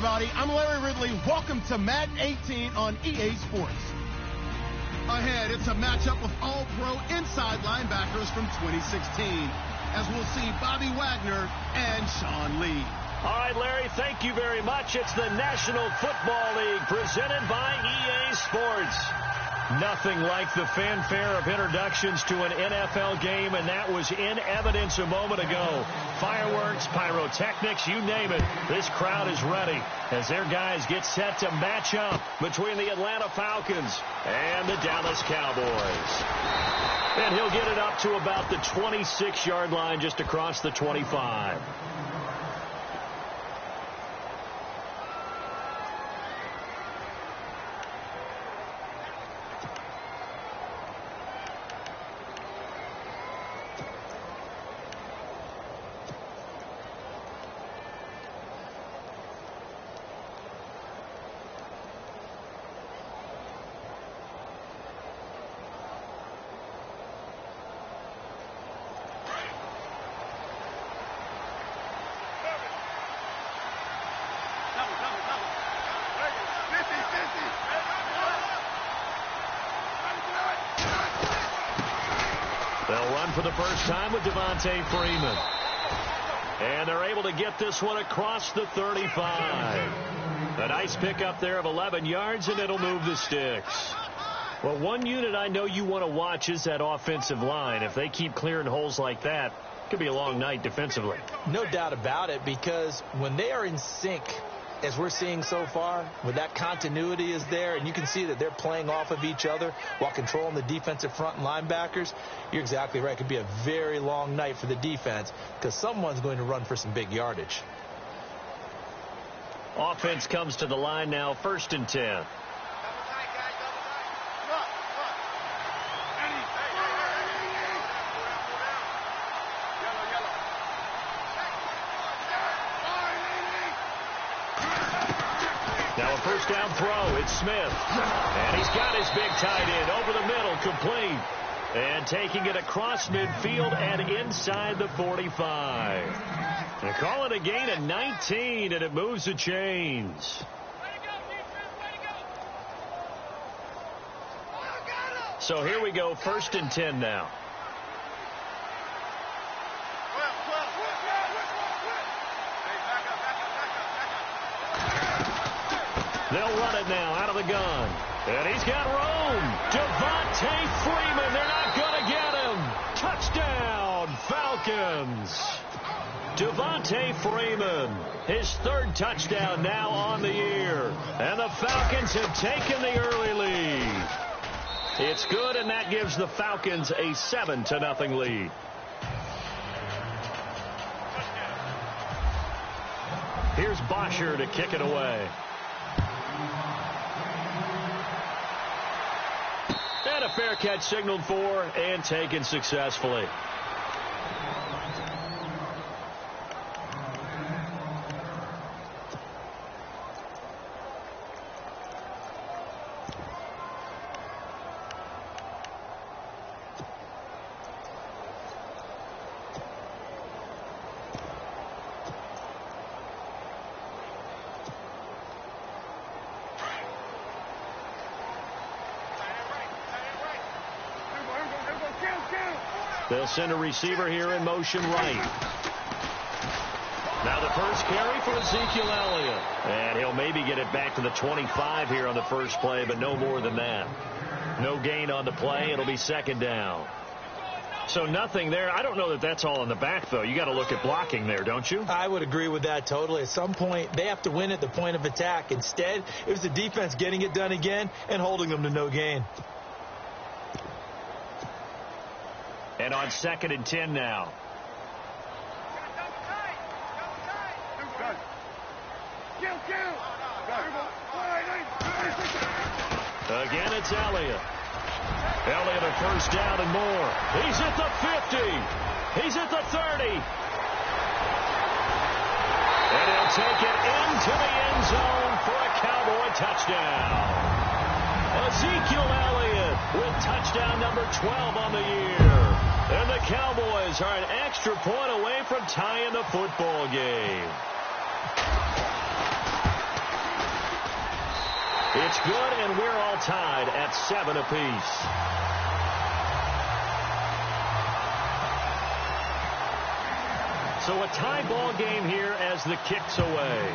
everybody. I'm Larry Ridley. Welcome to Madden 18 on EA Sports. Ahead, it's a matchup of all-pro inside linebackers from 2016, as we'll see Bobby Wagner and Sean Lee. All right, Larry, thank you very much. It's the National Football League presented by EA Sports. Nothing like the fanfare of introductions to an NFL game, and that was in evidence a moment ago. Fireworks, pyrotechnics, you name it. This crowd is ready as their guys get set to match up between the Atlanta Falcons and the Dallas Cowboys. And he'll get it up to about the 26-yard line just across the 25. They'll run for the first time with Devontae Freeman. And they're able to get this one across the 35. A nice pickup there of 11 yards, and it'll move the sticks. Well, one unit I know you want to watch is that offensive line. If they keep clearing holes like that, it could be a long night defensively. No doubt about it, because when they are in sync, as we're seeing so far, when that continuity is there and you can see that they're playing off of each other while controlling the defensive front and linebackers, you're exactly right. It could be a very long night for the defense because someone's going to run for some big yardage. Offense comes to the line now, 1st and 10. Now a first down throw. It's Smith. And he's got his big tight end over the middle, complete. And taking it across midfield and inside the 45. They call it a gain of 19, and it moves the chains. So here we go, 1st and 10 now. They'll run it now out of the gun. And he's got room. Devontae Freeman. They're not going to get him. Touchdown, Falcons. Devontae Freeman. His 3rd touchdown now on the year. And the Falcons have taken the early lead. It's good, and that gives the Falcons a 7-0 lead. Here's Bosher to kick it away. And a fair catch signaled for and taken successfully. They'll send a receiver here in motion right. Now the first carry for Ezekiel Elliott. And he'll maybe get it back to the 25 here on the first play, but no more than that. No gain on the play. It'll be 2nd down. So nothing there. I don't know that that's all in the back, though. You got to look at blocking there, don't you? I would agree with that totally. At some point, they have to win at the point of attack. Instead, it was the defense getting it done again and holding them to no gain. And on 2nd and 10 now. Again, it's Elliott. Elliott a first down and more. He's at the 50. He's at the 30. And he'll take it into the end zone for a Cowboy touchdown. Ezekiel Elliott with touchdown number 12 on the year. And the Cowboys are an extra point away from tying the football game. It's good, and we're all tied at 7 apiece. So a tie ball game here as the kick's away.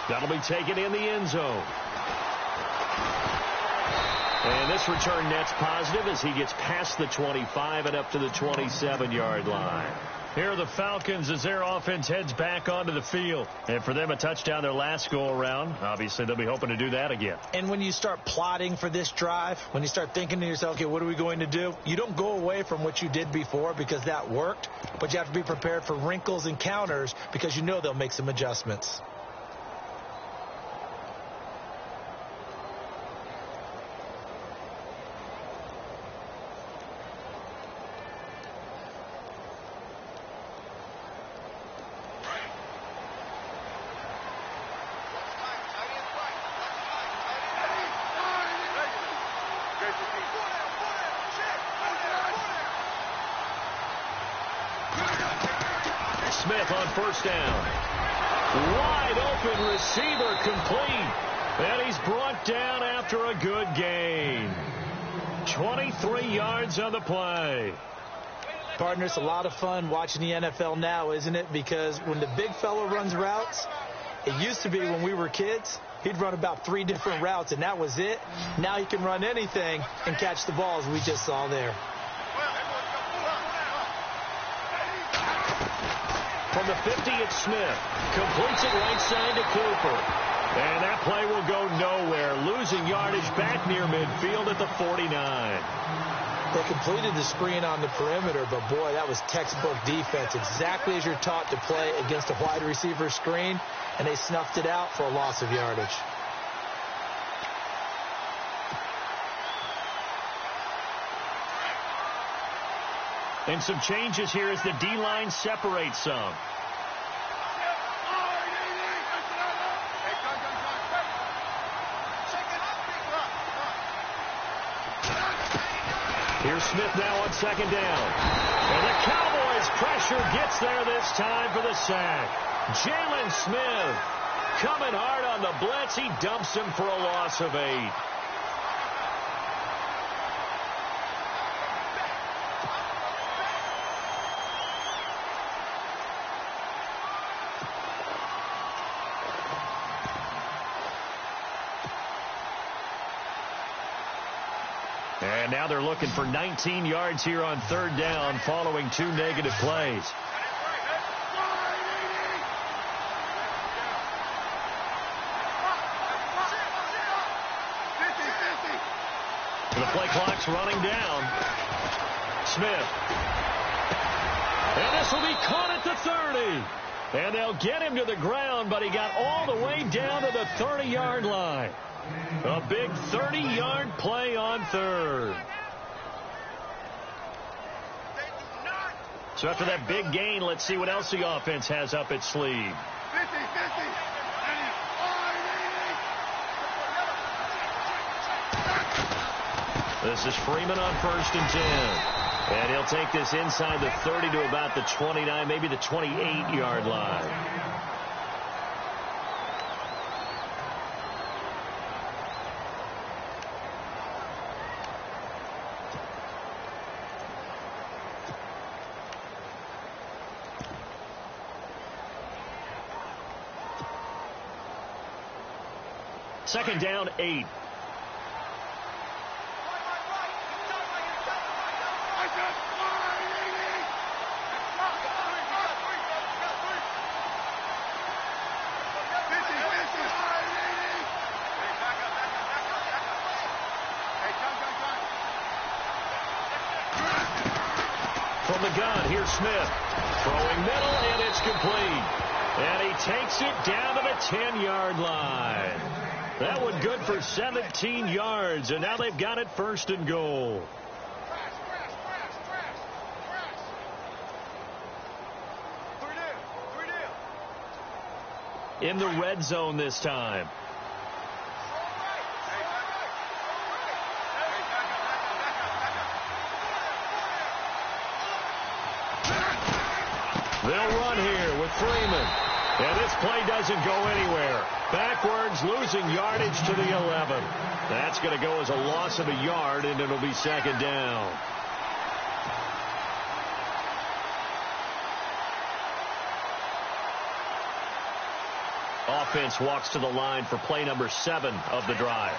That'll be taken in the end zone. And this return net's positive as he gets past the 25 and up to the 27-yard line. Here are the Falcons as their offense heads back onto the field. And for them, a touchdown their last go-around. Obviously, they'll be hoping to do that again. And when you start plotting for this drive, when you start thinking to yourself, okay, what are we going to do? You don't go away from what you did before because that worked, but you have to be prepared for wrinkles and counters because you know they'll make some adjustments. Smith on first down. Wide open receiver complete. And he's brought down after a good gain. 23 yards on the play. Partner, it's a lot of fun watching the NFL now, isn't it? Because when the big fella runs routes, it used to be when we were kids, he'd run about 3 different routes, and that was it. Now he can run anything and catch the balls we just saw there. From the 50, it's Smith. Completes it right side to Cooper. And that play will go nowhere. Losing yardage back near midfield at the 49. They completed the screen on the perimeter, but boy, that was textbook defense. Exactly as you're taught to play against a wide receiver screen, and they snuffed it out for a loss of yardage. And some changes here as the D-line separates some. Here's Smith now on second down. And the Cowboys pressure gets there this time for the sack. Jalen Smith coming hard on the blitz. He dumps him for a loss of 8. And now they're looking for 19 yards here on third down following 2 negative plays. The play clock's running down. Smith. And this will be caught at the 30. And they'll get him to the ground, but he got all the way down to the 30-yard line. A big 30-yard play on third. So after that big gain, let's see what else the offense has up its sleeve. This is Freeman on first and 10. And he'll take this inside the 30 to about the 29, maybe the 28-yard line. Second down, 8. From the gun, here's Smith. Throwing middle, and it's complete. And he takes it down to the 10-yard line. That one good for 17 yards, and now they've got it first and goal. In the red zone this time. They'll run here with Freeman. And this play doesn't go anywhere. Backwards, losing yardage to the 11. That's going to go as a loss of a yard, and it'll be second down. Offense walks to the line for play number 7 of the drive.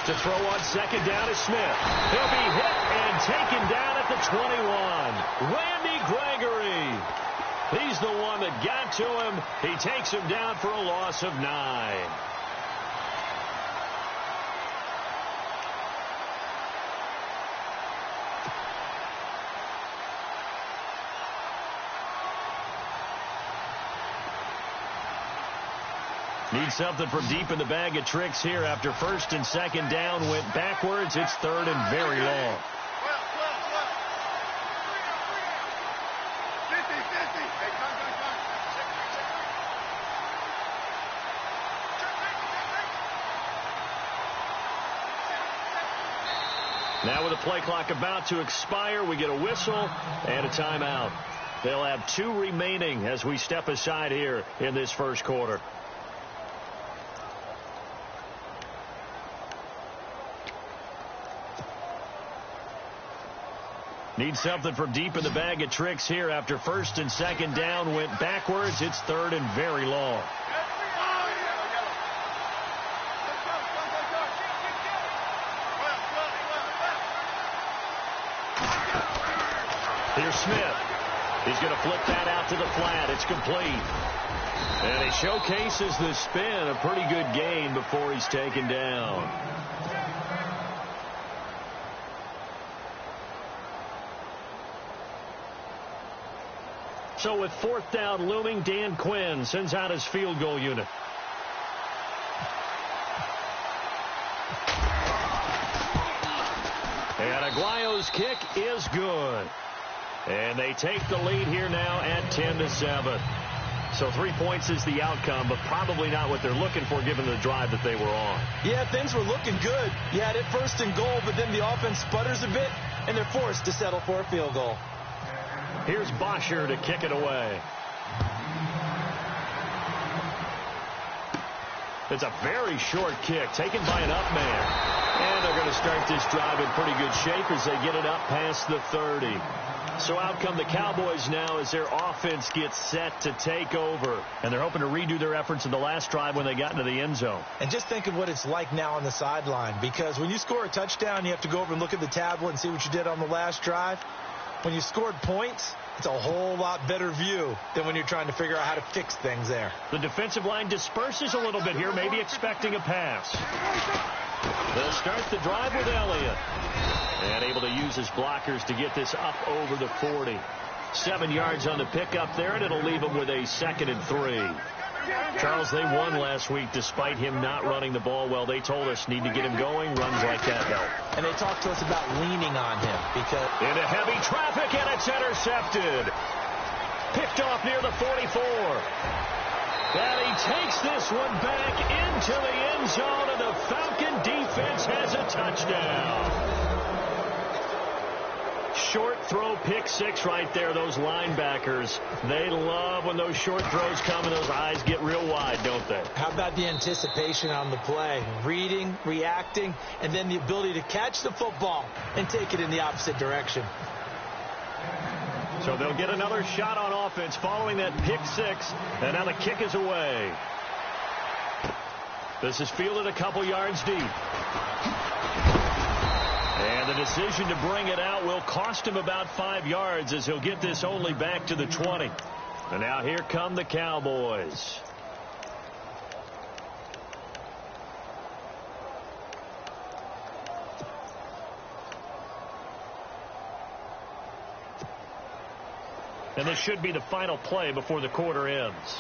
To throw on second down is Smith. He'll be hit and taken down at the 21. Randy Gregory. He's the one that got to him. He takes him down for a loss of 9. Need something from deep in the bag of tricks here after first and second down went backwards. It's third and very long. Now with the play clock about to expire, we get a whistle and a timeout. They'll have 2 remaining as we step aside here in this first quarter. Need something from deep in the bag of tricks here after first and second down went backwards. It's third and very long. Here's Smith. He's going to flip that out to the flat. It's complete. And he showcases the spin. A pretty good gain before he's taken down. So with 4th down looming, Dan Quinn sends out his field goal unit. And Aguayo's kick is good. And they take the lead here now at 10-7. So 3 points is the outcome, but probably not what they're looking for given the drive that they were on. Yeah, things were looking good. You had it first and goal, but then the offense sputters a bit, and they're forced to settle for a field goal. Here's Bosher to kick it away. It's a very short kick taken by an up man. And they're going to start this drive in pretty good shape as they get it up past the 30. So out come the Cowboys now as their offense gets set to take over. And they're hoping to redo their efforts in the last drive when they got into the end zone. And just think of what it's like now on the sideline, because when you score a touchdown, you have to go over and look at the tablet and see what you did on the last drive. When you scored points, it's a whole lot better view than when you're trying to figure out how to fix things there. The defensive line disperses a little bit here, maybe expecting a pass. They'll start the drive with Elliott. And able to use his blockers to get this up over the 40. 7 yards on the pickup there, and it'll leave them with a 2nd and 3. Charles, they won last week despite him not running the ball well. They told us need to get him going. Runs like that help. And they talked to us about leaning on him because into heavy traffic, and it's intercepted. Picked off near the 44. And he takes this one back into the end zone, and the Falcon defense has a touchdown. Short throw, pick 6 right there. Those linebackers, they love when those short throws come and those eyes get real wide, don't they? How about the anticipation on the play? Reading, reacting, and then the ability to catch the football and take it in the opposite direction. So they'll get another shot on offense following that pick 6, and now the kick is away. This is fielded a couple yards deep. And the decision to bring it out will cost him about 5 yards as he'll get this only back to the 20. And now here come the Cowboys. And this should be the final play before the quarter ends.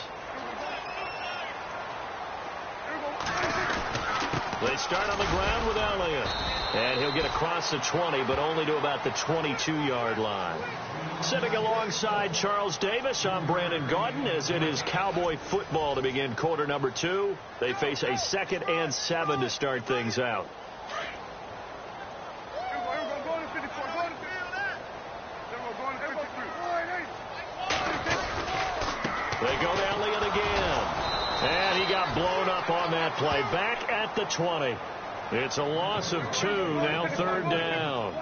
They start on the ground with Elliott. And he'll get across the 20, but only to about the 22-yard line. Sitting alongside Charles Davis, I'm Brandon Gaudin, as it is Cowboy football to begin quarter number 2. They face a 2nd and 7 to start things out. They go to Elliott again. And he got blown up on that play. Back at the 20. It's a loss of 2, now 3rd down.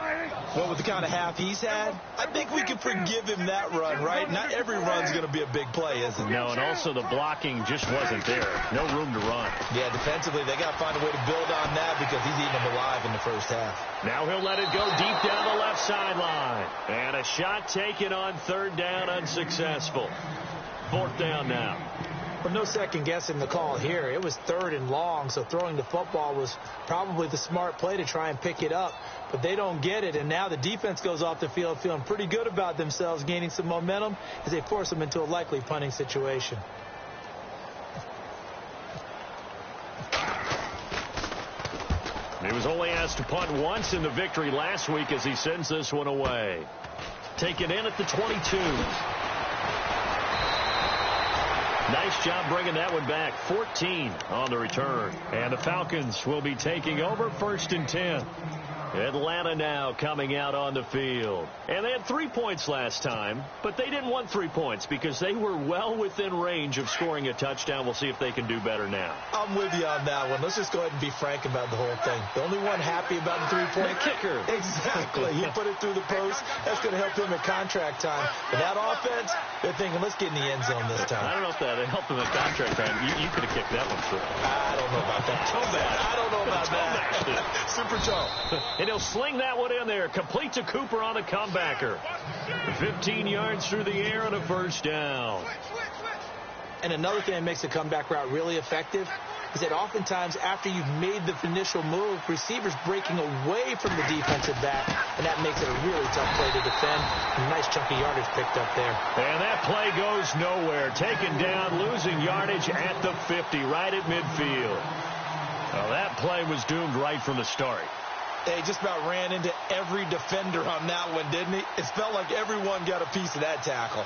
Well, with the kind of half he's had, I think we can forgive him that run, right? Not every run's going to be a big play, is it? No, and also the blocking just wasn't there. No room to run. Yeah, defensively, they got to find a way to build on that because he's eating them alive in the first half. Now he'll let it go deep down the left sideline. And a shot taken on 3rd down, unsuccessful. 4th down now. Well, no second guessing the call here. It was 3rd and long, so throwing the football was probably the smart play to try and pick it up. But they don't get it, and now the defense goes off the field feeling pretty good about themselves, gaining some momentum as they force them into a likely punting situation. He was only asked to punt once in the victory last week as he sends this one away. Taken in at the 22. Nice job bringing that one back. 14 on the return. And the Falcons will be taking over 1st and 10. Atlanta now coming out on the field. And they had 3 points last time, but they didn't want 3 points because they were well within range of scoring a touchdown. We'll see if they can do better now. I'm with you on that one. Let's just go ahead and be frank about the whole thing. The only one happy about the 3-point kicker. Exactly. He put it through the post. That's going to help him at contract time. But that offense, they're thinking, let's get in the end zone this time. I don't know if that helped him at contract time. You could have kicked that one through. I don't know about that. Toe bash. I don't know about that. Super toe. And he'll sling that one in there. Complete to Cooper on the comebacker. 15 yards through the air and a 1st down. And another thing that makes the comeback route really effective is that oftentimes after you've made the initial move, receivers breaking away from the defensive back, and that makes it a really tough play to defend. A nice chunky yardage picked up there. And that play goes nowhere. Taken down, losing yardage at the 50, right at midfield. Well, that play was doomed right from the start. They just about ran into every defender on that one, didn't he? It felt like everyone got a piece of that tackle.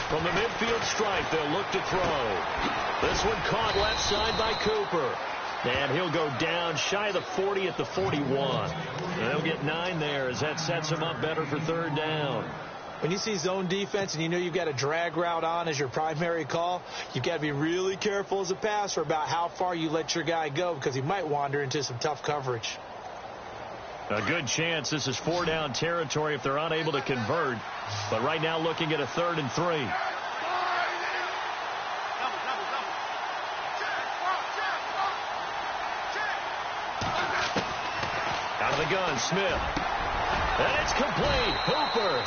From the midfield stripe, they'll look to throw. This one caught left side by Cooper. And he'll go down shy of the 40 at the 41. And they'll get 9 there as that sets him up better for 3rd down. When you see zone defense and you know you've got a drag route on as your primary call, you've got to be really careful as a passer about how far you let your guy go because he might wander into some tough coverage. A good chance this is 4-down territory if they're unable to convert. But right now looking at a 3rd and 3. Out of the gun, Smith. And it's complete. Hooper.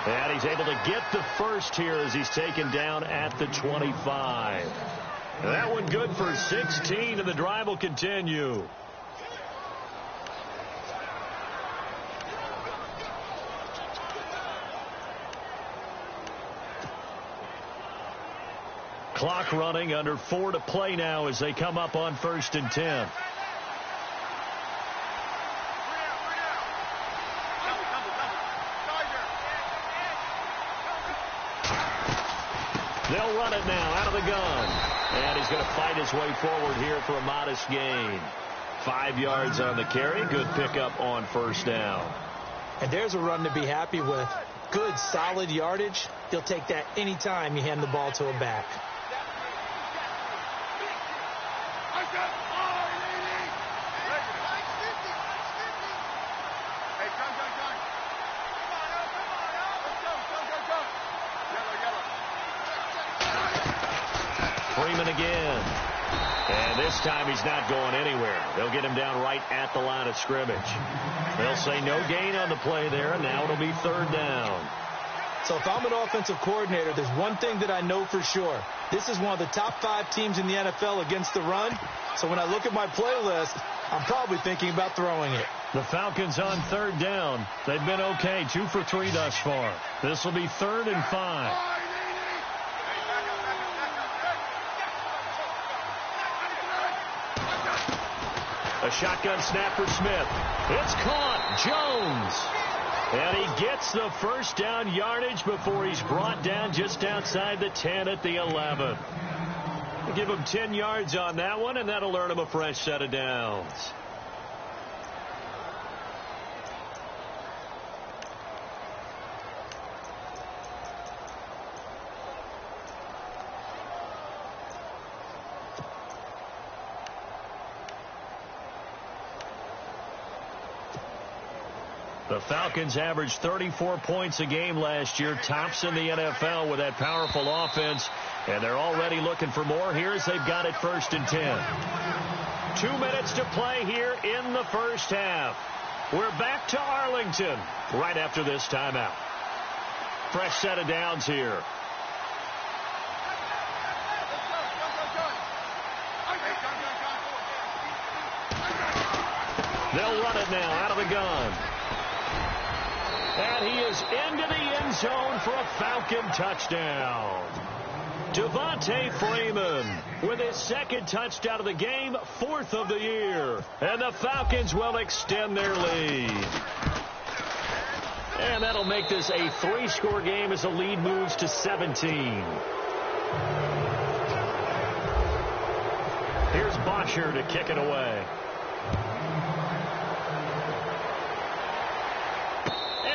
And he's able to get the first here as he's taken down at the 25. That one good for 16, and the drive will continue. Clock running, under 4 to play now as they come up on 1st and 10. They'll run it now out of the gun. And he's going to fight his way forward here for a modest gain. 5 yards on the carry. Good pickup on 1st down. And there's a run to be happy with. Good, solid yardage. You'll take that anytime you hand the ball to a back. Freeman again. And this time he's not going anywhere. They'll get him down right at the line of scrimmage. They'll say no gain on the play there, and now it'll be 3rd down. So if I'm an offensive coordinator, there's one thing that I know for sure. This is one of the top 5 teams in the NFL against the run. So when I look at my playlist, I'm probably thinking about throwing it. The Falcons on 3rd down. They've been okay, 2 for 3 thus far. This will be 3rd and 5. A shotgun snap for Smith. It's caught. Jones. And he gets the first down yardage before he's brought down just outside the 10 at the 11. We'll give him 10 yards on that one, and that'll earn him a fresh set of downs. The Falcons averaged 34 points a game last year, tops in the NFL with that powerful offense, and they're already looking for more here as they've got it 1st and 10. 2 minutes to play here in the first half. We're back to Arlington right after this timeout. Fresh set of downs here. They'll run it now out of the gun. And he is into the end zone for a Falcon touchdown. Devontae Freeman with his 2nd touchdown of the game, 4th of the year. And the Falcons will extend their lead. And that'll make this a 3-score game as the lead moves to 17. Here's Bosher to kick it away.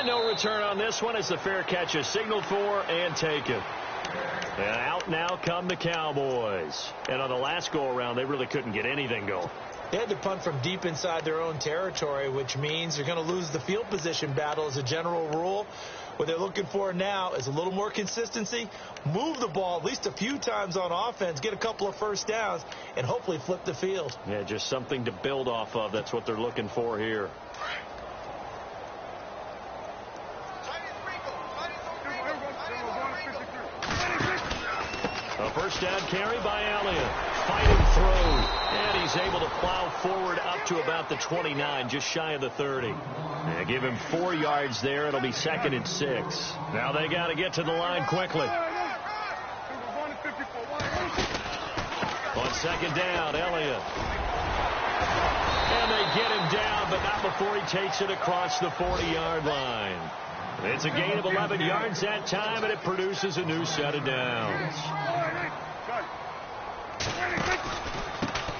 No return on this one as the fair catch is signaled for and taken. And out now come the Cowboys. And on the last go-around, they really couldn't get anything going. They had to punt from deep inside their own territory, which means they're going to lose the field position battle as a general rule. What they're looking for now is a little more consistency, move the ball at least a few times on offense, get a couple of first downs, and hopefully flip the field. Yeah, just something to build off of. That's what they're looking for here. A first down carry by Elliott. Fighting through. And he's able to plow forward up to about the 29, just shy of the 30. And give him 4 yards there. It'll be 2nd and 6. Now they got to get to the line quickly. On 2nd down, Elliott. And they get him down, but not before he takes it across the 40-yard line. It's a gain of 11 yards that time, and it produces a new set of downs.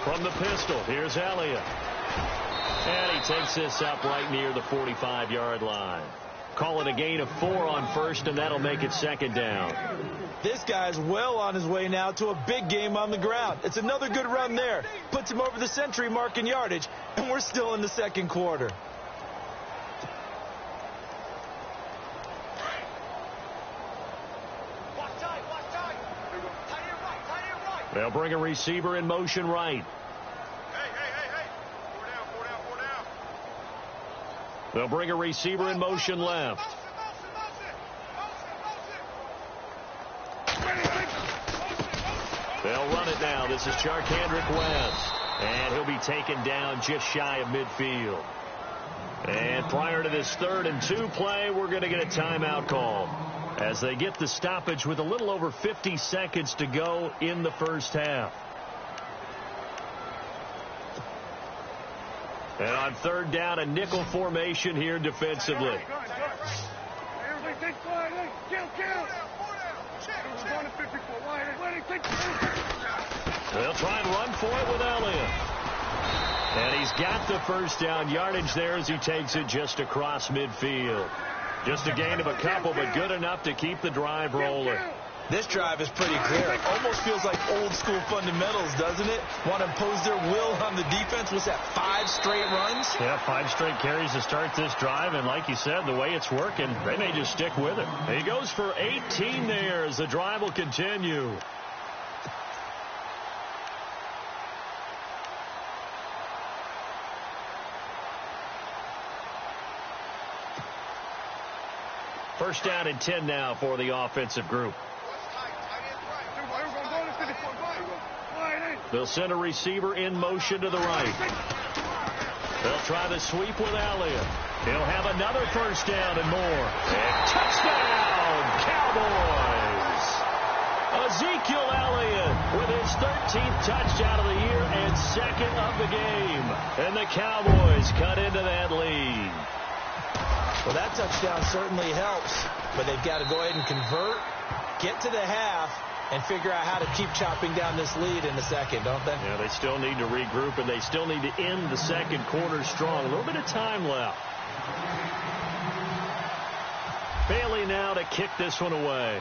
From the pistol, here's Elliott. And he takes this up right near the 45-yard line. Call it a gain of 4 on 1st, and that'll make it 2nd down. This guy's well on his way now to a big game on the ground. It's another good run there. Puts him over the century mark in yardage, and we're still in the 2nd quarter. They'll bring a receiver in motion right. Hey. 4 down. They'll bring a receiver in motion left. They'll run it now. This is Charkandrick West. And he'll be taken down just shy of midfield. And prior to this 3rd and 2 play, we're going to get a timeout call as they get the stoppage with a little over 50 seconds to go in the first half. And on 3rd down, a nickel formation here defensively. They'll try and run for it with Elliott. And he's got the first down yardage there as he takes it just across midfield. Just a gain of a couple, but good enough to keep the drive rolling. This drive is pretty clear. It almost feels like old school fundamentals, doesn't it? Want to impose their will on the defense. Was that 5 straight runs? Yeah, 5 straight carries to start this drive. And like you said, the way it's working, they may just stick with it. He goes for 18 there as the drive will continue. First down and 10 now for the offensive group. They'll send a receiver in motion to the right. They'll try the sweep with Elliott. He'll have another first down and more. And touchdown, Cowboys! Ezekiel Elliott with his 13th touchdown of the year and 2nd of the game. And the Cowboys cut into that lead. Well, that touchdown certainly helps, but they've got to go ahead and convert, get to the half, and figure out how to keep chopping down this lead in the second, don't they? Yeah, they still need to regroup, and they still need to end the second quarter strong. A little bit of time left. Bailey now to kick this one away.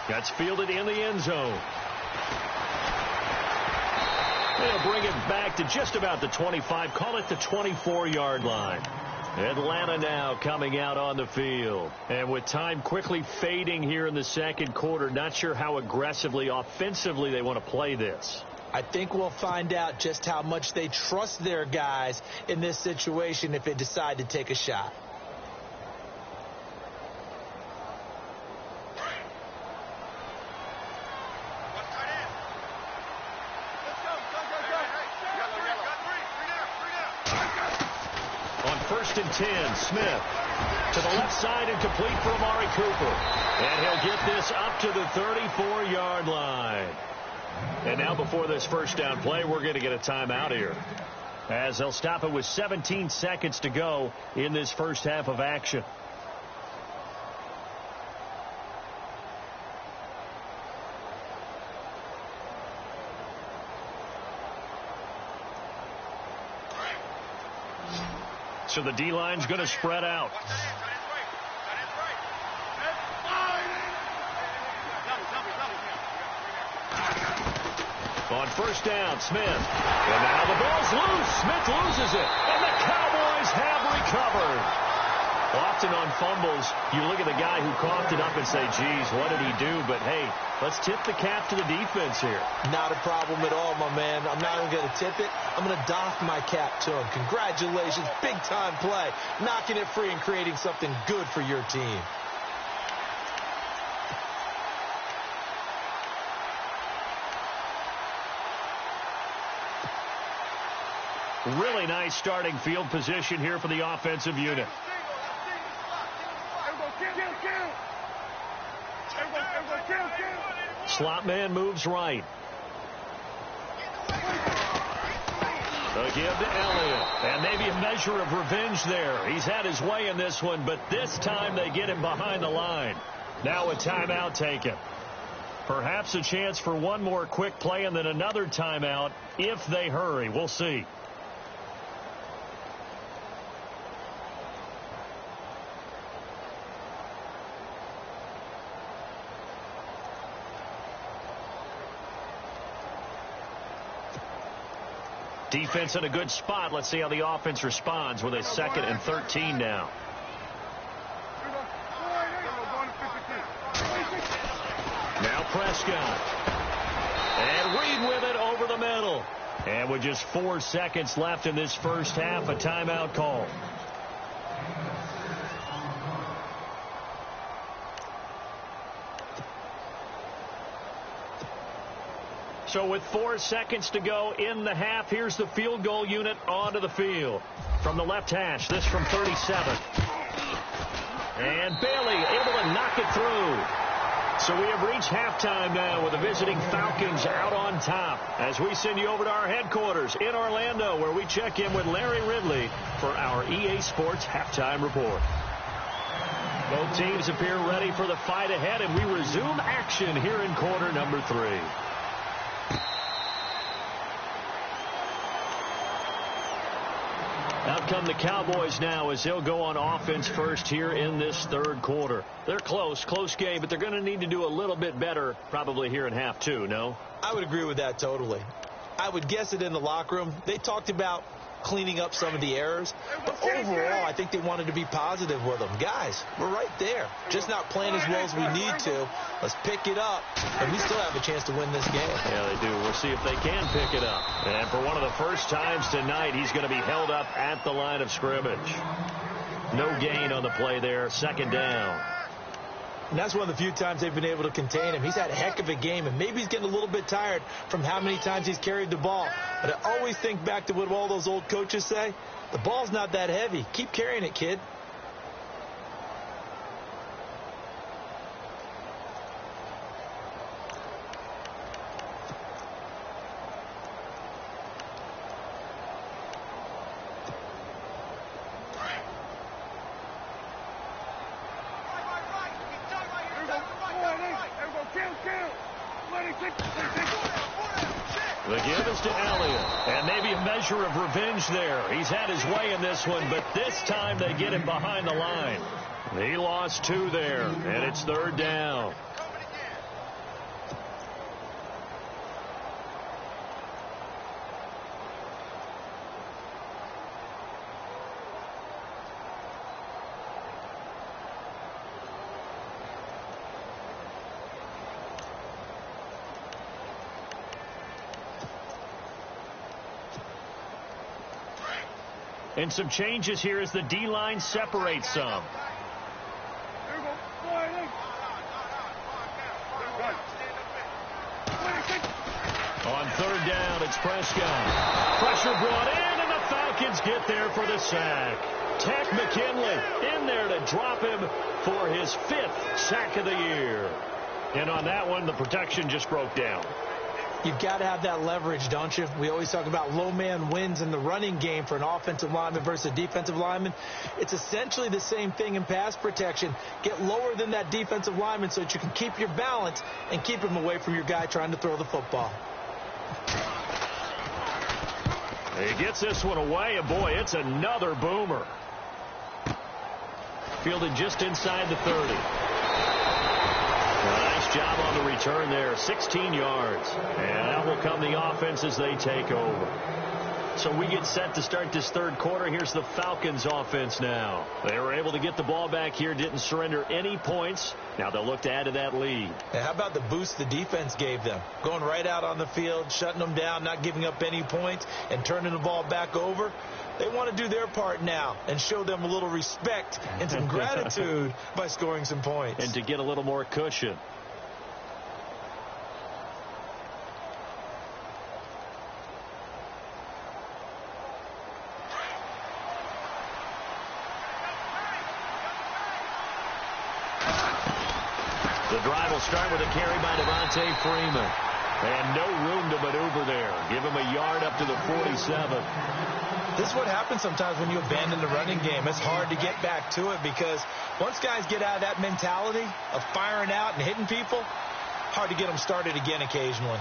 That's fielded in the end zone. They'll bring it back to just about the 25, call it the 24-yard line. Atlanta now coming out on the field. And with time quickly fading here in the second quarter, not sure how aggressively, offensively they want to play this. I think we'll find out just how much they trust their guys in this situation if they decide to take a shot. First and 10, Smith to the left side and complete for Amari Cooper. And he'll get this up to the 34-yard line. And now before this first down play, we're going to get a timeout here, as they'll stop it with 17 seconds to go in this first half of action. So the D-line's going to spread out. On first down, Smith. And now the ball's loose. Smith loses it. And the Cowboys have recovered. Often on fumbles, you look at the guy who coughed it up and say, geez, what did he do? But, hey, let's tip the cap to the defense here. Not a problem at all, my man. I'm not even going to tip it. I'm going to doff my cap to him. Congratulations. Big-time play. Knocking it free and creating something good for your team. Really nice starting field position here for the offensive unit. Slot man moves right. The give to Elliott. And maybe a measure of revenge there. He's had his way in this one, but this time they get him behind the line. Now a timeout taken. Perhaps a chance for one more quick play and then another timeout if they hurry. We'll see. Defense in a good spot. Let's see how the offense responds with a 2nd and 13 now. Now Prescott. And Reed with it over the middle. And with just 4 seconds left in this first half, a timeout call. So with 4 seconds to go in the half, here's the field goal unit onto the field. From the left hash, this from 37. And Bailey able to knock it through. So we have reached halftime now with the visiting Falcons out on top, as we send you over to our headquarters in Orlando, where we check in with Larry Ridley for our EA Sports Halftime Report. Both teams appear ready for the fight ahead, and we resume action here in quarter number 3. Out come the Cowboys now as they'll go on offense first here in this third quarter. They're close game, but they're going to need to do a little bit better probably here in half 2, no? I would agree with that totally. I would guess it in the locker room. They talked about cleaning up some of the errors, but overall I think they wanted to be positive with them. Guys, we're right there. Just not playing as well as we need to. Let's pick it up, and we still have a chance to win this game. Yeah, they do. We'll see if they can pick it up. And for one of the first times tonight, he's going to be held up at the line of scrimmage. No gain on the play there. 2nd down. And that's one of the few times they've been able to contain him. He's had a heck of a game, and maybe he's getting a little bit tired from how many times he's carried the ball. But I always think back to what all those old coaches say. The ball's not that heavy. Keep carrying it, kid. The give is to Elliott. And maybe a measure of revenge there. He's had his way in this one, but this time they get him behind the line. He lost 2 there, and it's 3rd down. And some changes here as the D-line separates some. On 3rd down, it's Prescott. Pressure brought in, and the Falcons get there for the sack. Tech McKinley in there to drop him for his 5th sack of the year. And on that one, the protection just broke down. You've got to have that leverage, don't you? We always talk about low man wins in the running game for an offensive lineman versus a defensive lineman. It's essentially the same thing in pass protection. Get lower than that defensive lineman so that you can keep your balance and keep him away from your guy trying to throw the football. He gets this one away, and boy, it's another boomer. Fielded just inside the 30. Nice job on the return there, 16 yards. And that will come the offense as they take over. So we get set to start this 3rd quarter. Here's the Falcons offense now. They were able to get the ball back here, didn't surrender any points. Now they'll look to add to that lead. And how about the boost the defense gave them? Going right out on the field, shutting them down, not giving up any points, and turning the ball back over. They want to do their part now and show them a little respect and some gratitude by scoring some points. And to get a little more cushion. The drive will start with a carry by Devontae Freeman. And no room to maneuver there. Give him a yard up to the 47. This is what happens sometimes when you abandon the running game. It's hard to get back to it because once guys get out of that mentality of firing out and hitting people, hard to get them started again occasionally.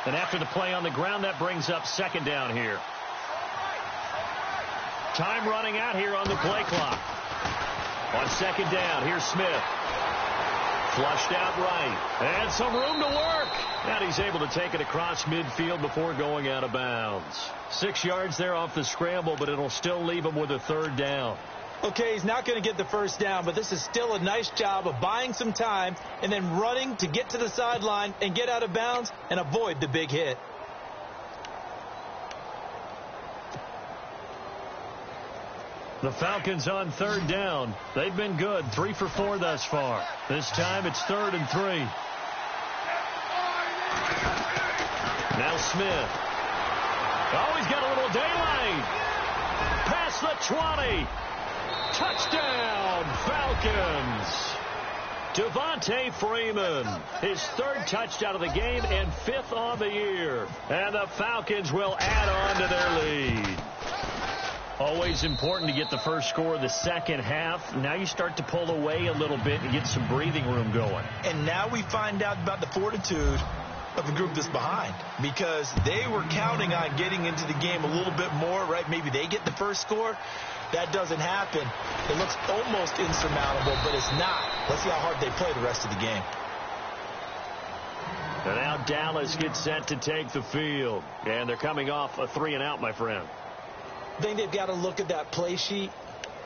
And after the play on the ground, that brings up 2nd down here. Time running out here on the play clock. On 2nd down, here's Smith. Flushed out right. And some room to work. And he's able to take it across midfield before going out of bounds. 6 yards there off the scramble, but it'll still leave him with a 3rd down. Okay, he's not going to get the 1st down, but this is still a nice job of buying some time and then running to get to the sideline and get out of bounds and avoid the big hit. The Falcons on 3rd down. They've been good, 3 for 4 thus far. This time it's 3rd and 3. Now Smith. Oh, he's got a little daylight. Past the 20. Touchdown, Falcons. Devontae Freeman, his 3rd touchdown of the game and 5th on the year. And the Falcons will add on to their lead. Always important to get the first score of the second half. Now you start to pull away a little bit and get some breathing room going. And now we find out about the fortitude of the group that's behind, because they were counting on getting into the game a little bit more, right? Maybe they get the first score. That doesn't happen. It looks almost insurmountable, but it's not. Let's see how hard they play the rest of the game. And now Dallas gets set to take the field. And they're coming off a 3-and-out, my friend. I think they've got to look at that play sheet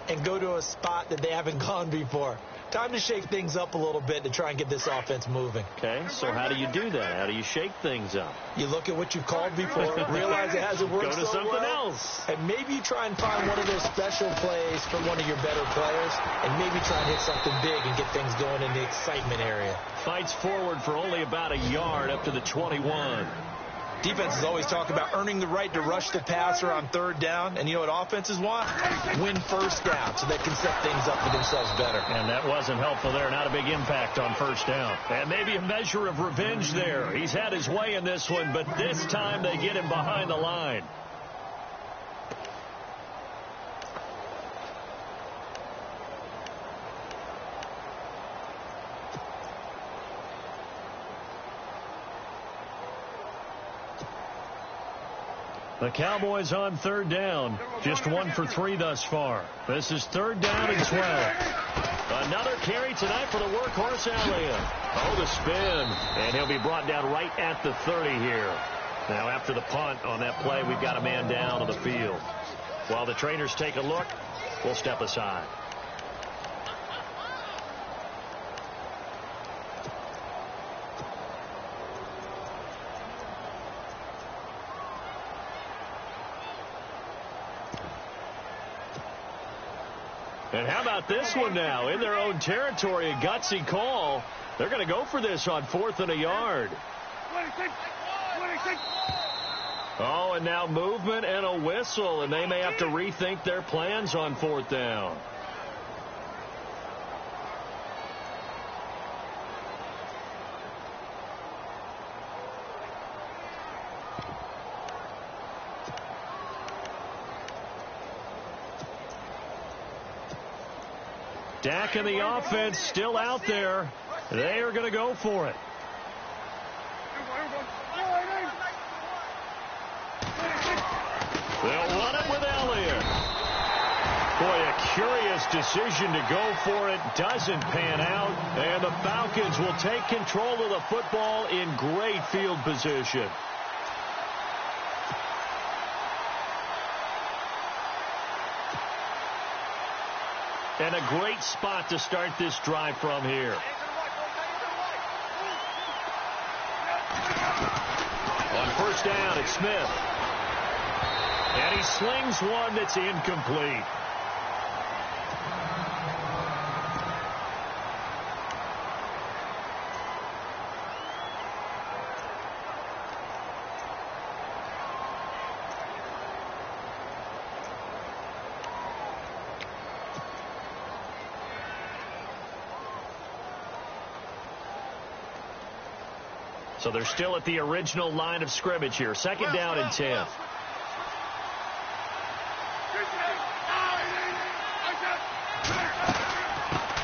and go to a spot that they haven't gone before. Time to shake things up a little bit to try and get this offense moving. Okay, so how do you do that? How do you shake things up? You look at what you've called before, realize it hasn't worked Go to so something well, else. and maybe you try and find one of those special plays from one of your better players, and maybe try and hit something big and get things going in the excitement area. Fights forward for only about a yard up to the 21. Defenses always talk about earning the right to rush the passer on third down. And you know what offenses want? Win first down so they can set things up for themselves better. And that wasn't helpful there. Not a big impact on first down. And maybe a measure of revenge there. He's had his way in this one, but this time they get him behind the line. The Cowboys on third down. Just 1 for 3 thus far. This is third down and 12. Another carry tonight for the workhorse Elliott. Oh, the spin. And he'll be brought down right at the 30 here. Now, after the punt on that play, we've got a man down on the field. While the trainers take a look, we'll step aside. And how about this one now? In their own territory, a gutsy call. They're going to go for this on 4th and a yard. Oh, and now movement and a whistle, and they may have to rethink their plans on 4th down. Dak and the offense still out there. They are going to go for it. They'll run it with Elliott. Boy, a curious decision to go for it. Doesn't pan out. And the Falcons will take control of the football in great field position. And a great spot to start this drive from here. On first down, it's Smith. And he slings one that's incomplete. So they're still at the original line of scrimmage here. Second down and 10.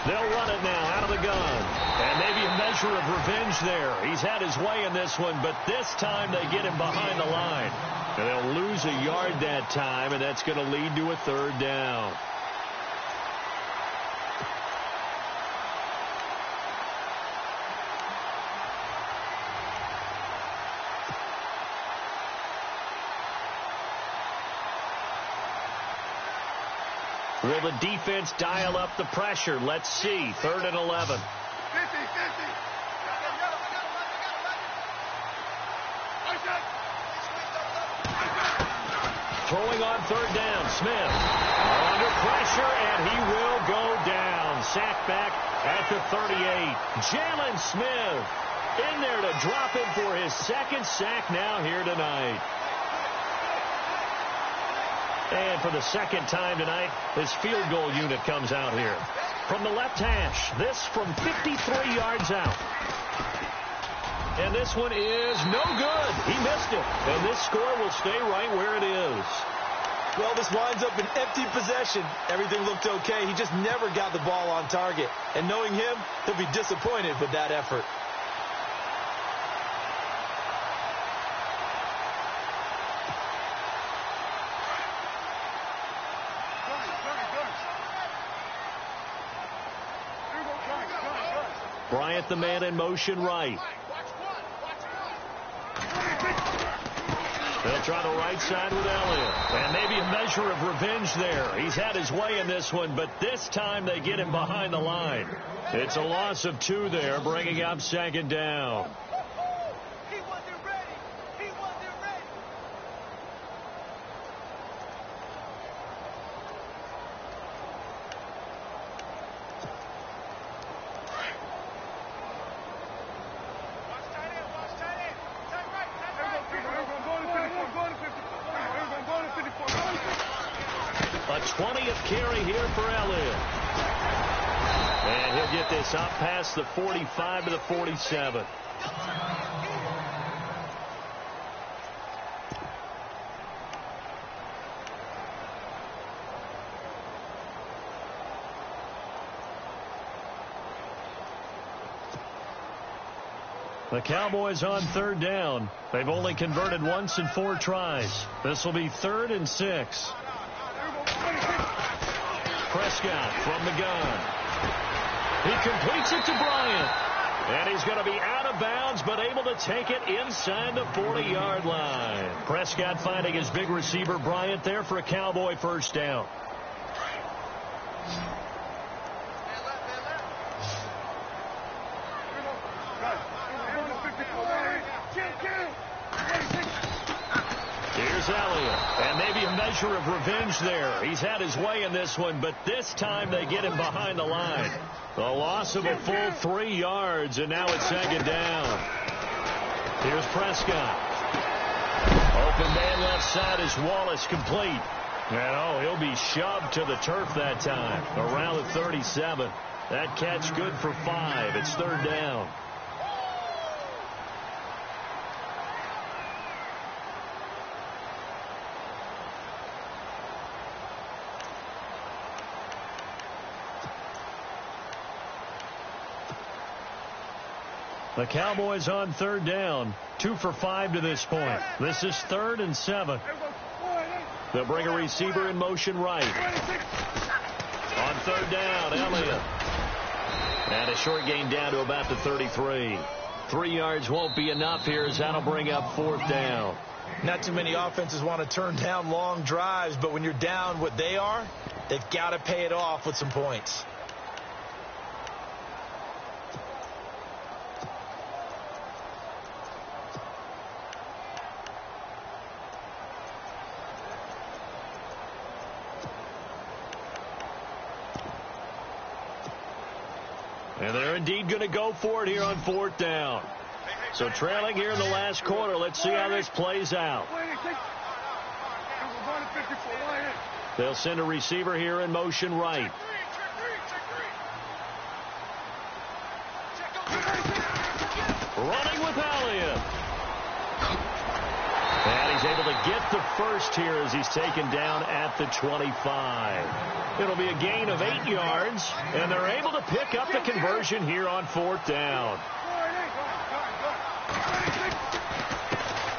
They'll run it now out of the gun. And maybe a measure of revenge there. He's had his way in this one, but this time they get him behind the line. And they'll lose a yard that time, and that's going to lead to a third down. Will the defense dial up the pressure? Let's see. 3rd and 11. Throwing on third down. Smith under pressure, and he will go down. Sacked back at the 38. Jalen Smith in there to drop him for his second sack now here tonight. And for the second time tonight, his field goal unit comes out here. From the left hash, this from 53 yards out. And this one is no good. He missed it. And this score will stay right where it is. Well, this winds up an empty possession. Everything looked okay. He just never got the ball on target. And knowing him, he'll be disappointed with that effort. Bryant, the man in motion right. They'll try the right side with Elliott. And maybe a measure of revenge there. He's had his way in this one, but this time they get him behind the line. It's a loss of 2 there, bringing up second down. A 20th carry here for Elliott. And he'll get this up past the 45 to the 47. The Cowboys on third down. They've only converted once in 4 tries. This will be 3rd and 6. Prescott from the gun. He completes it to Bryant. And he's going to be out of bounds, but able to take it inside the 40-yard line. Prescott finding his big receiver Bryant there for a Cowboy first down. Here's Elliott, and maybe a measure of revenge there. He's had his way in this one, but this time they get him behind the line. The loss of a full 3 yards, and now it's 2nd down. Here's Prescott. Open man left side is Wallace, complete. And he'll be shoved to the turf that time, around the 37. That catch good for 5. It's 3rd down. The Cowboys on 3rd down, 2 for 5 to this point. This is 3rd and 7. They'll bring a receiver in motion right. On 3rd down, Elliott. And a short gain down to about the 33. 3 yards won't be enough here as that'll bring up 4th down. Not too many offenses want to turn down long drives, but when you're down what they are, they've got to pay it off with some points. And they're indeed going to go for it here on 4th down. So trailing here in the last quarter. Let's see how this plays out. They'll send a receiver here in motion right. Running with Elliott. And he's able to get the first here as he's taken down at the 25. It'll be a gain of 8 yards, and they're able to pick up the conversion here on 4th down.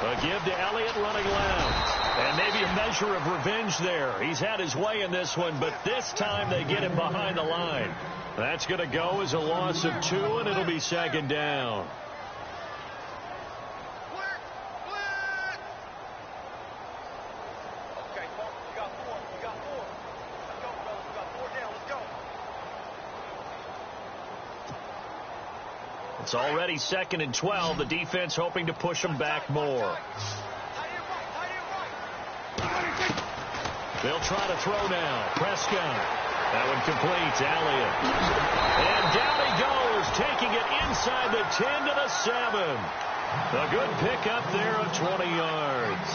A give to Elliott running left. And maybe a measure of revenge there. He's had his way in this one, but this time they get him behind the line. That's going to go as a loss of 2, and it'll be 2nd down. It's already 2nd and 12. The defense hoping to push them back more. They'll try to throw now. Prescott. That one complete. Elliott. And down he goes, taking it inside the 10 to the 7. A good pickup there of 20 yards.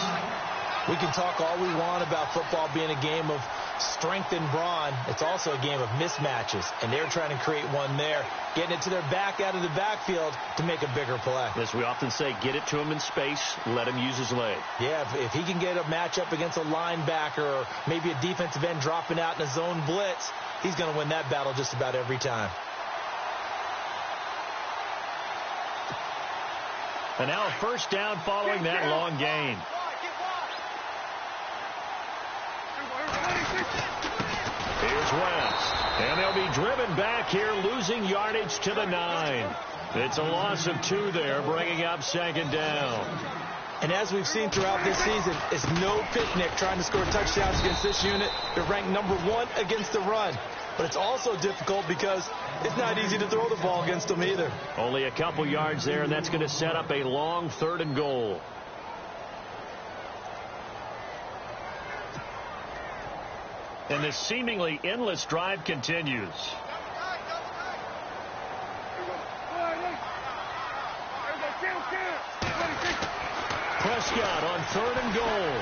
We can talk all we want about football being a game of strength and brawn. It's also a game of mismatches, and they're trying to create one there, getting it to their back out of the backfield to make a bigger play. As we often say, get it to him in space, let him use his leg. Yeah, if he can get a matchup against a linebacker or maybe a defensive end dropping out in a zone blitz, he's going to win that battle just about every time. And now a first down following that long gain. Here's West. And they'll be driven back here, losing yardage to the 9. It's a loss of 2 there, bringing up 2nd down. And as we've seen throughout this season, it's no picnic trying to score touchdowns against this unit. They're ranked number 1 against the run. But it's also difficult because it's not easy to throw the ball against them either. Only a couple yards there, and that's going to set up a long 3rd and goal. And this seemingly endless drive continues. Prescott on 3rd and goal.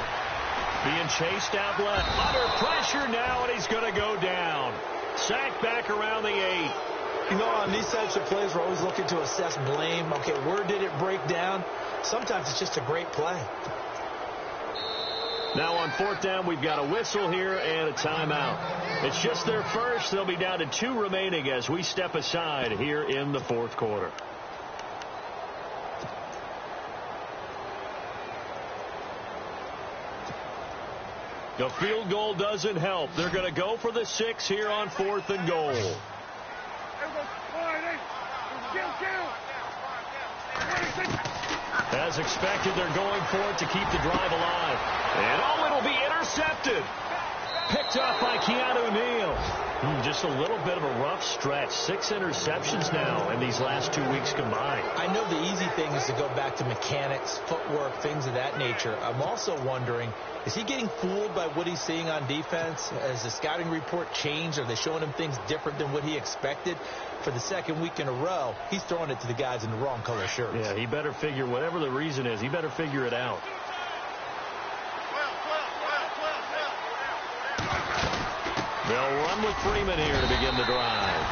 Being chased out left. Under pressure now, and he's going to go down. Sacked back around the 8. You know, on these types of plays, we're always looking to assess blame. Okay, where did it break down? Sometimes it's just a great play. Now on 4th down, we've got a whistle here and a timeout. It's just their first. They'll be down to 2 remaining as we step aside here in the 4th quarter. The field goal doesn't help. They're going to go for the 6 here on 4th and goal. As expected, they're going for it to keep the drive alive. And it'll be intercepted. Picked off by Keanu Neal. Just a little bit of a rough stretch. 6 interceptions now in these last 2 weeks combined. I know the easy thing is to go back to mechanics, footwork, things of that nature. I'm also wondering, is he getting fooled by what he's seeing on defense? Has the scouting report changed? Are they showing him things different than what he expected? For the 2nd week in a row, he's throwing it to the guys in the wrong color shirts. Yeah, he better figure, whatever the reason is, he better figure it out. They'll run with Freeman here to begin the drive.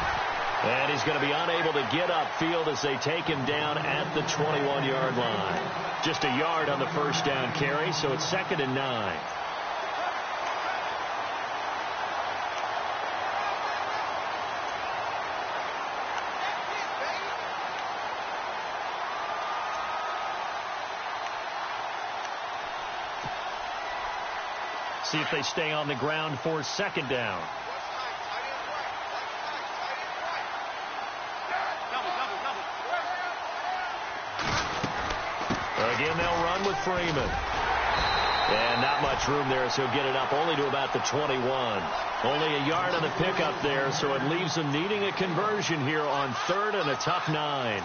And he's going to be unable to get upfield as they take him down at the 21-yard line. Just a yard on the first down carry, so it's 2nd and 9. See if they stay on the ground for 2nd down. Again, they'll run with Freeman. And not much room there, so he'll get it up only to about the 21. Only a yard on the pickup there, so it leaves them needing a conversion here on 3rd and a tough 9.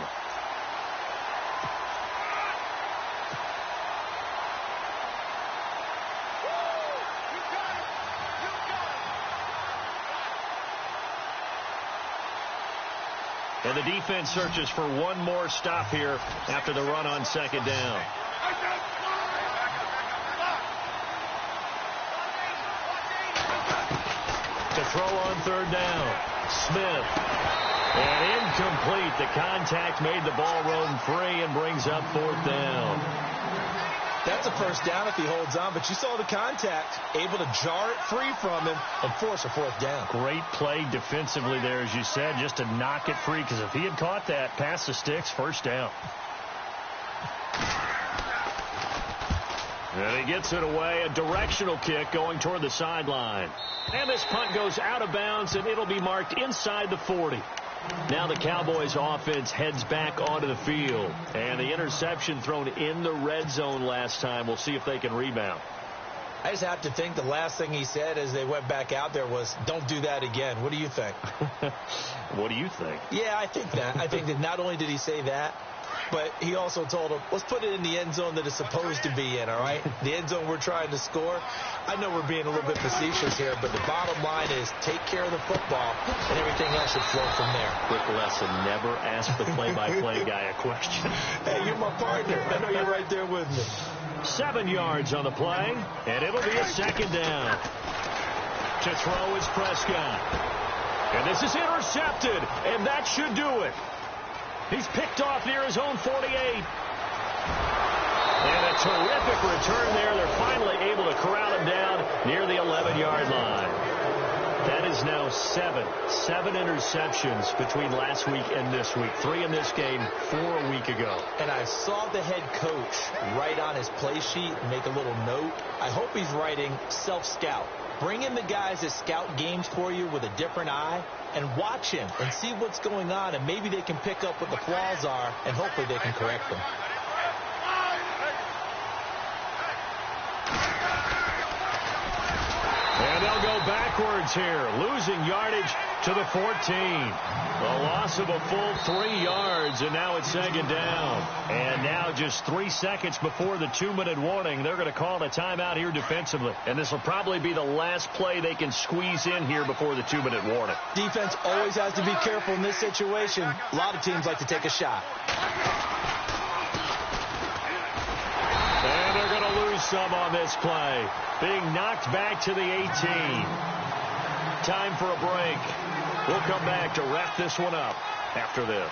And the defense searches for one more stop here after the run on 2nd down. To throw on 3rd down. Smith. And incomplete. The contact made the ball roam free and brings up 4th down. That's a first down if he holds on, but you saw the contact, able to jar it free from him and force a 4th down. Great play defensively there, as you said, just to knock it free, because if he had caught that, past the sticks, 1st down. And he gets it away, a directional kick going toward the sideline. And this punt goes out of bounds, and it'll be marked inside the 40. Now the Cowboys offense heads back onto the field. And the interception thrown in the red zone last time. We'll see if they can rebound. I just have to think the last thing he said as they went back out there was, don't do that again. What do you think? What do you think? Yeah, I think that. I think that not only did he say that, but he also told him, let's put it in the end zone that it's supposed to be in, all right? The end zone we're trying to score. I know we're being a little bit facetious here, but the bottom line is take care of the football, and everything else should flow from there. Quick lesson, never ask the play-by-play guy a question. Hey, you're my partner. I know you're right there with me. 7 yards on the play, and it'll be a 2nd down. To throw is Prescott. And this is intercepted, and that should do it. He's picked off near his own 48. And a terrific return there. They're finally able to corral him down near the 11-yard line. That is now 7 interceptions between last week and this week. 3 in this game, 4 a week ago. And I saw the head coach write on his play sheet and make a little note. I hope he's writing self-scout. Bring in the guys that scout games for you with a different eye and watch him and see what's going on, and maybe they can pick up what the flaws are, and hopefully they can correct them. And they'll go backwards here, losing yardage to the 14. A loss of a full 3 yards, and now it's 2nd down. And now just 3 seconds before the 2-minute warning, they're going to call a timeout here defensively. And this will probably be the last play they can squeeze in here before the 2-minute warning. Defense always has to be careful in this situation. A lot of teams like to take a shot. And they're going to lose some on this play. Being knocked back to the 18. Time for a break. We'll come back to wrap this one up after this.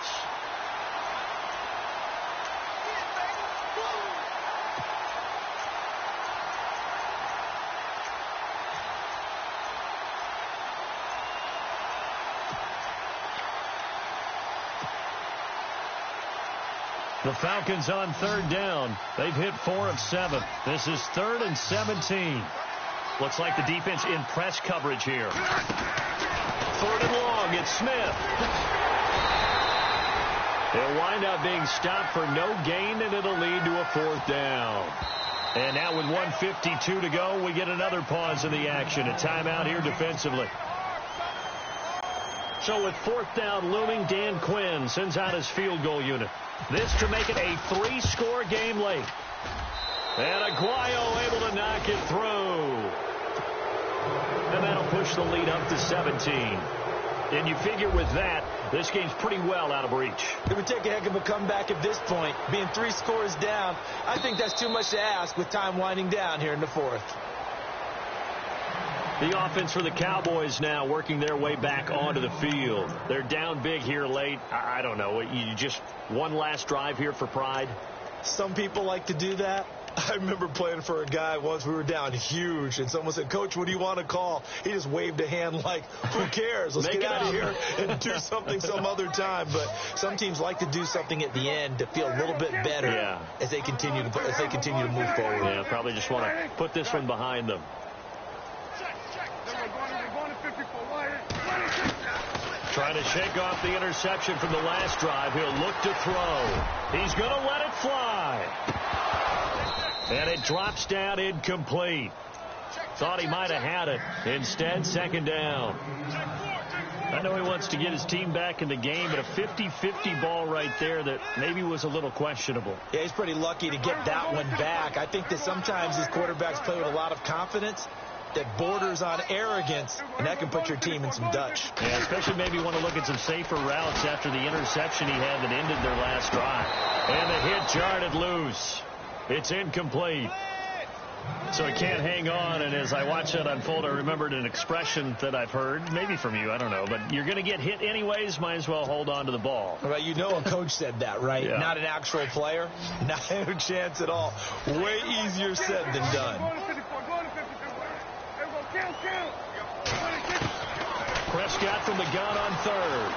The Falcons on third down. They've hit 4 of 7. This is 3rd and 17. Looks like the defense in press coverage here. 3rd and long. It's Smith. They'll wind up being stopped for no gain, and it'll lead to a 4th down. And now with 1:52 to go, we get another pause in the action. A timeout here defensively. So with 4th down looming, Dan Quinn sends out his field goal unit. This to make it a 3-score game late. And Aguayo able to knock it through. And that'll push the lead up to 17. And you figure with that, this game's pretty well out of reach. It would take a heck of a comeback at this point. Being 3 scores down, I think that's too much to ask with time winding down here in the 4th. The offense for the Cowboys now working their way back onto the field. They're down big here late. I don't know. You just one last drive here for pride? Some people like to do that. I remember playing for a guy once. We were down huge, and someone said, "Coach, what do you want to call?" He just waved a hand like, "Who cares? Let's get out of here and do something some other time." But some teams like to do something at the end to feel a little bit better as they continue to move forward. Yeah, probably just want to put this one behind them. Trying to shake off the interception from the last drive. He'll look to throw. He's going to let it fly. And it drops down incomplete. Thought he might have had it. Instead, 2nd down. I know he wants to get his team back in the game, but a 50-50 ball right there that maybe was a little questionable. Yeah, he's pretty lucky to get that one back. I think that sometimes these quarterbacks play with a lot of confidence that borders on arrogance, and that can put your team in some Dutch. Yeah, especially maybe want to look at some safer routes after the interception he had that ended their last drive. And the hit jarred loose. It's incomplete. So he can't hang on, and as I watch that unfold, I remembered an expression that I've heard, maybe from you, I don't know, but you're going to get hit anyways, might as well hold on to the ball. Well, you know a coach said that, right? Yeah. Not an actual player. Not a chance at all. Way easier said than done. Prescott from the gun on 3rd.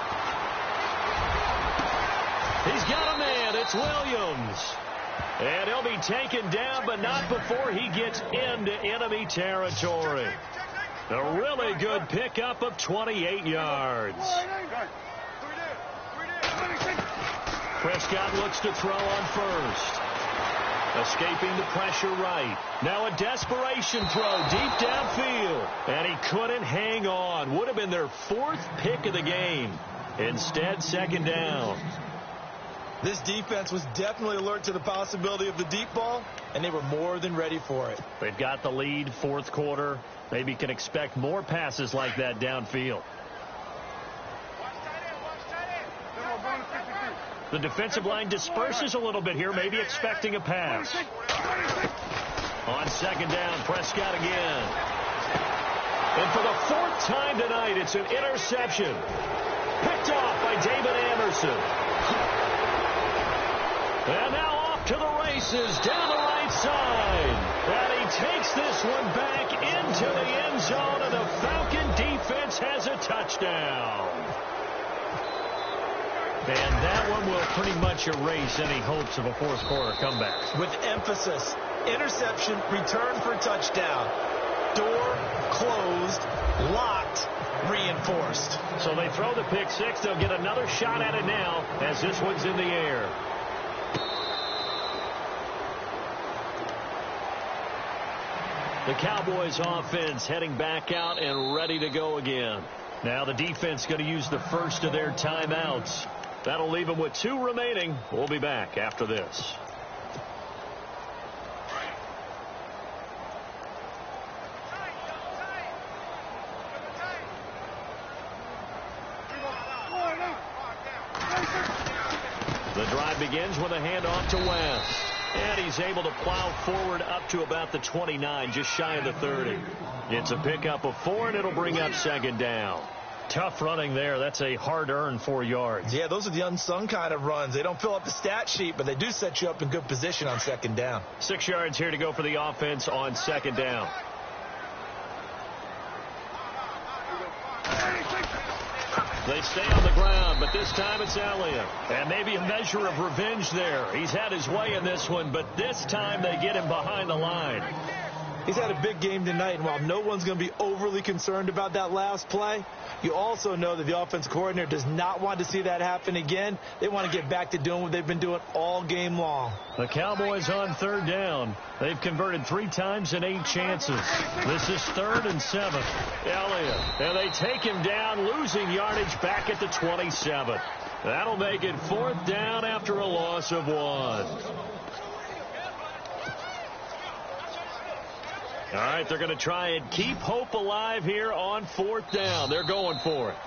He's got a man. It's Williams. And he'll be taken down, but not before he gets into enemy territory. A really good pickup of 28 yards. Prescott looks to throw on 1st. Escaping the pressure right. Now a desperation throw deep downfield. And he couldn't hang on. Would have been their 4th pick of the game. Instead, 2nd down. This defense was definitely alert to the possibility of the deep ball, and they were more than ready for it. They've got the lead, 4th quarter. Maybe can expect more passes like that downfield. The defensive line disperses a little bit here, maybe expecting a pass. On 2nd down, Prescott again. And for the 4th time tonight, it's an interception. Picked off by David Anderson. And now off to the races down the right side. And he takes this one back into the end zone, and the Falcon defense has a touchdown. And that one will pretty much erase any hopes of a 4th quarter comeback. With emphasis, interception, return for touchdown. Door closed, locked, reinforced. So they throw the pick 6. They'll get another shot at it now as this one's in the air. The Cowboys offense heading back out and ready to go again. Now the defense going to use the first of their timeouts. That'll leave them with 2 remaining. We'll be back after this. The drive begins with a handoff to West. And he's able to plow forward up to about the 29, just shy of the 30. It's a pickup of 4, and it'll bring up second down. Tough running there. That's a hard-earned 4 yards. Yeah, those are the unsung kind of runs. They don't fill up the stat sheet, but they do set you up in good position on second down. 6 yards here to go for the offense on second down. They stay on the ground, but this time it's Elliott. And maybe a measure of revenge there. He's had his way in this one, but this time they get him behind the line. He's had a big game tonight, and while no one's going to be overly concerned about that last play, you also know that the offensive coordinator does not want to see that happen again. They want to get back to doing what they've been doing all game long. The Cowboys on third down. They've converted 3 times in 8 chances. This is 3rd and 7. Elliott, and they take him down, losing yardage back at the 27. That'll make it 4th down after a loss of 1. All right, they're going to try and keep hope alive here on 4th down. They're going for it.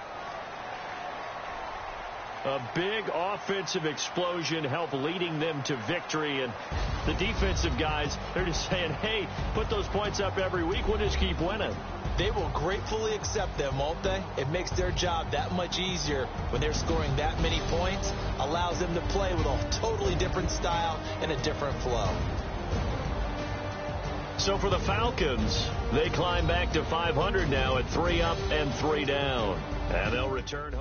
A big offensive explosion helped leading them to victory. And the defensive guys, they're just saying, hey, put those points up every week. We'll just keep winning. They will gratefully accept them, won't they? It makes their job that much easier when they're scoring that many points. Allows them to play with a totally different style and a different flow. So for the Falcons, they climb back to 500 now at 3 up and 3 down. And they'll return home.